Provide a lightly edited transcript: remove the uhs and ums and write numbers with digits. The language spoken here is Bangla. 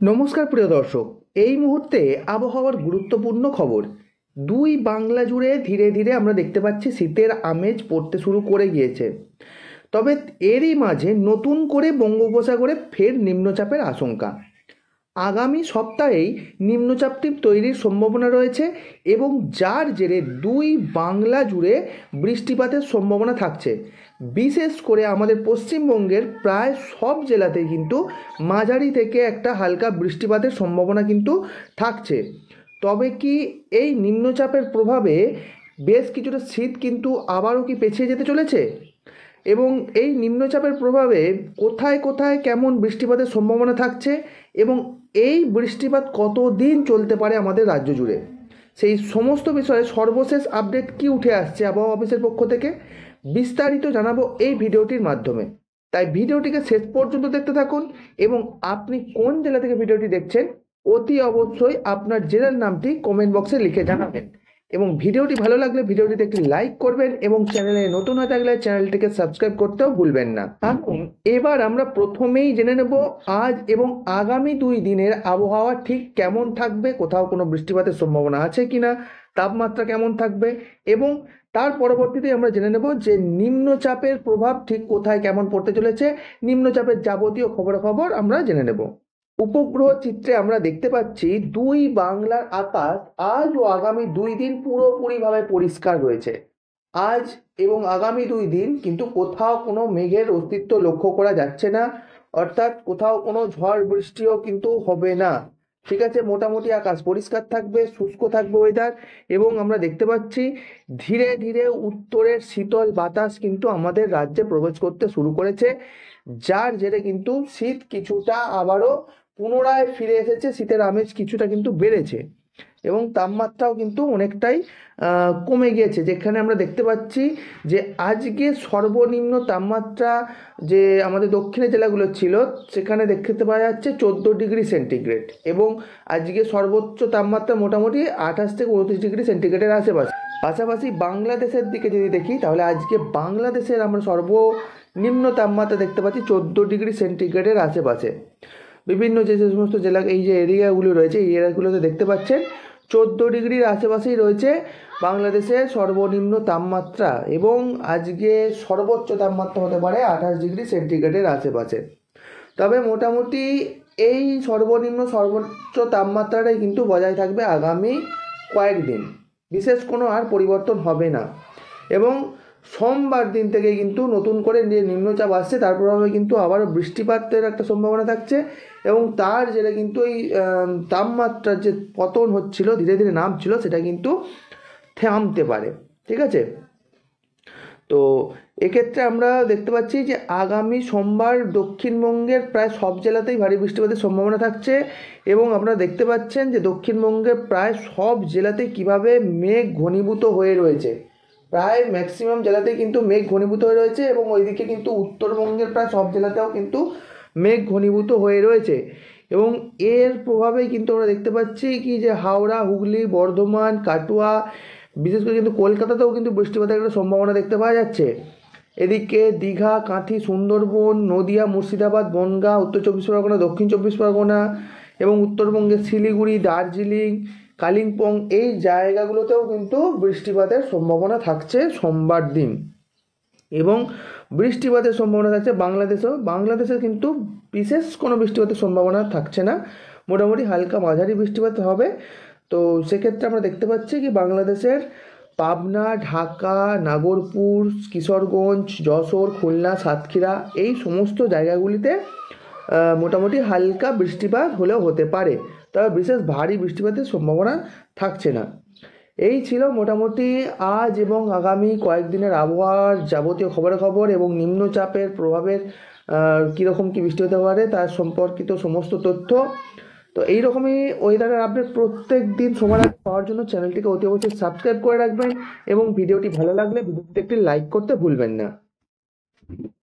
নমস্কার প্রিয় দর্শক। এই মুহূর্তে আবহাওয়ার গুরুত্বপূর্ণ খবর। দুই বাংলা জুড়ে ধীরে ধীরে আমরা দেখতে পাচ্ছি শীতের আমেজ পড়তে শুরু করে গিয়েছে। তবে এরই মাঝে নতুন করে বঙ্গোপসাগরে ফের নিম্নচাপের আশঙ্কা। আগামী সপ্তাহেই নিম্নচাপটি তৈরির সম্ভাবনা রয়েছে এবং যার জেরে দুই বাংলা জুড়ে বৃষ্টিপাতের সম্ভাবনা থাকছে। বিশেষ করে আমাদের পশ্চিমবঙ্গের প্রায় সব জেলাতেই কিন্তু মাঝারি থেকে একটা হালকা বৃষ্টিপাতের সম্ভাবনা কিন্তু থাকছে। তবে কি এই নিম্নচাপের প্রভাবে বেশ কিছুটা শীত কিন্তু আবারও কি পেছিয়ে যেতে চলেছে? এবং এই নিম্নচাপের প্রভাবে কোথায় কোথায় কেমন বৃষ্টিপাতের সম্ভাবনা থাকছে এবং এই বৃষ্টিপাত কতদিন চলতে পারে আমাদের রাজ্য জুড়ে, সেই সমস্ত বিষয়ে সর্বশেষ আপডেট কি উঠে আসছে আবহাওয়া অফিসের পক্ষ থেকে বিস্তারিত জানাবো এই ভিডিওটির মাধ্যমে। তাই ভিডিওটিকে শেষ পর্যন্ত দেখতে থাকুন এবং আপনি কোন জেলা থেকে ভিডিওটি দেখছেন অতি অবশ্যই আপনার জেলার নামটি কমেন্ট বক্সে লিখে জানাবেন এবং ভিডিওটি ভালো লাগলে ভিডিওটিতে একটি লাইক করবেন এবং চ্যানেলে নতুন হয়ে থাকলে চ্যানেলটিকে সাবস্ক্রাইব করতেও ভুলবেন না। আসুন এবার আমরা প্রথমেই জেনে নেব আজ এবং আগামী 2 দিনের আবহাওয়া ঠিক কেমন থাকবে, কোথাও কোনো বৃষ্টিপাতের সম্ভাবনা আছে কিনা, তাপমাত্রা কেমন থাকবে এবং তার পরবর্তীতে আমরা জেনে নেব যে নিম্নচাপের প্রভাব ঠিক কোথায় কেমন পড়তে চলেছে। নিম্নচাপের যাবতীয় খবরাখবর আমরা জেনে নেব। উপগ্রহ চিত্রে আমরা দেখতে পাচ্ছি দুই বাংলার আকাশ আজ ও আগামী 2 দিন পুরোপুরিভাবে পরিষ্কার রয়েছে। আজ এবং আগামী 2 দিন কিন্তু কোথাও কোনো মেঘের অস্তিত্ব লক্ষ্য করা যাচ্ছে না, অর্থাৎ কোথাও কোনো ঝড় বৃষ্টিও কিন্তু হবে না। ঠিক আছে, মোটামুটি আকাশ পরিষ্কার থাকবে, শুষ্ক থাকবে ওয়েদার এবং আমরা দেখতে পাচ্ছি ধীরে ধীরে উত্তরের শীতল বাতাস কিন্তু আমাদের রাজ্যে প্রবেশ করতে শুরু করেছে, যার জেরে কিন্তু শীত কিছুটা আবারও পুনরায় ফিরে এসেছে, শীতের আমেজ কিছুটা কিন্তু বেড়েছে এবং তাপমাত্রাও কিন্তু অনেকটাই কমে গিয়েছে। যেখানে আমরা দেখতে পাচ্ছি যে আজকে সর্বনিম্ন তাপমাত্রা যে আমাদের দক্ষিণের জেলাগুলো ছিল সেখানে দেখতে পাওয়া যাচ্ছে 14 ডিগ্রি সেন্টিগ্রেড এবং আজকে সর্বোচ্চ তাপমাত্রা মোটামুটি 28 থেকে 29 ডিগ্রি সেন্টিগ্রেডের আশেপাশে। পাশাপাশি বাংলাদেশের দিকে যদি দেখি তাহলে আজকে বাংলাদেশের আমরা সর্বনিম্ন তাপমাত্রা দেখতে পাচ্ছি 14 ডিগ্রি সেন্টিগ্রেডের আশেপাশে। বিভিন্ন যে সমস্ত জেলা এই যে এরিয়াগুলো রয়েছে এই এরিয়াগুলোতে দেখতে পাচ্ছেন 14 ডিগ্রির আশেপাশেই রয়েছে বাংলাদেশের সর্বনিম্ন তাপমাত্রা এবং আজকে সর্বোচ্চ তাপমাত্রা হতে পারে 28 ডিগ্রি সেন্টিগ্রেডের আশেপাশে। তবে মোটামুটি এই সর্বনিম্ন সর্বোচ্চ তাপমাত্রাটাই কিন্তু বজায় থাকবে আগামী কয়েকদিন, বিশেষ কোনো আর পরিবর্তন হবে না। এবং সোমবার দিন থেকে কিন্তু নতুন করে যে নিম্নচাপ আসছে তার প্রভাবে কিন্তু আবারও বৃষ্টিপাতের একটা সম্ভাবনা থাকছে এবং তার জেরে কিন্তু এই তাপমাত্রার যে পতন হচ্ছিল ধীরে ধীরে নামছিল সেটা কিন্তু থামতে পারে। ঠিক আছে, তো এক্ষেত্রে আমরা দেখতে পাচ্ছি যে আগামী সোমবার দক্ষিণবঙ্গের প্রায় সব জেলাতেই ভারী বৃষ্টিপাতের সম্ভাবনা থাকছে এবং আপনারা দেখতে পাচ্ছেন যে দক্ষিণবঙ্গের প্রায় সব জেলাতেই কীভাবে মেঘ ঘনীভূত হয়ে রয়েছে। প্রায় ম্যাক্সিমাম জেলাতেই কিন্তু মেঘ ঘনীভূত হয়ে রয়েছে এবং ওইদিকে কিন্তু উত্তরবঙ্গের প্রায় সব জেলাতেও কিন্তু মেঘ ঘনীভূত হয়ে রয়েছে এবং এর প্রভাবেই কিন্তু আমরা দেখতে পাচ্ছি কি যে হাওড়া, হুগলি, বর্ধমান, কাটোয়া, বিশেষ করে কিন্তু কলকাতাতেও কিন্তু বৃষ্টিপাতের একটা সম্ভাবনা দেখতে পাওয়া যাচ্ছে। এদিকে দীঘা, কাঁথি, সুন্দরবন, নদিয়া, মুর্শিদাবাদ, বনগাঁ, উত্তর 24 পরগনা, দক্ষিণ 24 পরগনা এবং উত্তরবঙ্গের শিলিগুড়ি, দার্জিলিং, কালিম্পং এই জায়গাগুলোতেও কিন্তু বৃষ্টিপাতের সম্ভাবনা থাকছে সোমবার দিন এবং বৃষ্টিপাতের সম্ভাবনা থাকছে বাংলাদেশের কিন্তু বিশেষ কোনো বৃষ্টিপাতের সম্ভাবনা থাকছে না, মোটামুটি হালকা মাঝারি বৃষ্টিপাত হবে। তো সেক্ষেত্রে আমরা দেখতে পাচ্ছি কি বাংলাদেশের পাবনা, ঢাকা, নাগরপুর, কিশোরগঞ্জ, যশোর, খুলনা, সাতক্ষীরা এই সমস্ত জায়গাগুলিতে মোটামুটি হালকা বৃষ্টিপাত হলেও হতে পারে, তবে বিশেষ ভারী বৃষ্টিপাতের সম্ভাবনা থাকছে না। এই ছিল মোটামুটি আজ এবং আগামী কয়েকদিনের আবহাওয়ার যাবতীয় খবরাখবর এবং নিম্নচাপের প্রভাবের কীরকম কী বৃষ্টি হতে পারে তার সম্পর্কিত সমস্ত তথ্য। তো এইরকমই ওয়েদারের আপডেট প্রত্যেক দিন সময় পাওয়ার জন্য চ্যানেলটিকে অতি অবশ্যই সাবস্ক্রাইব করে রাখবেন এবং ভিডিওটি ভালো লাগলে ভিডিওটিতে একটি লাইক করতে ভুলবেন না।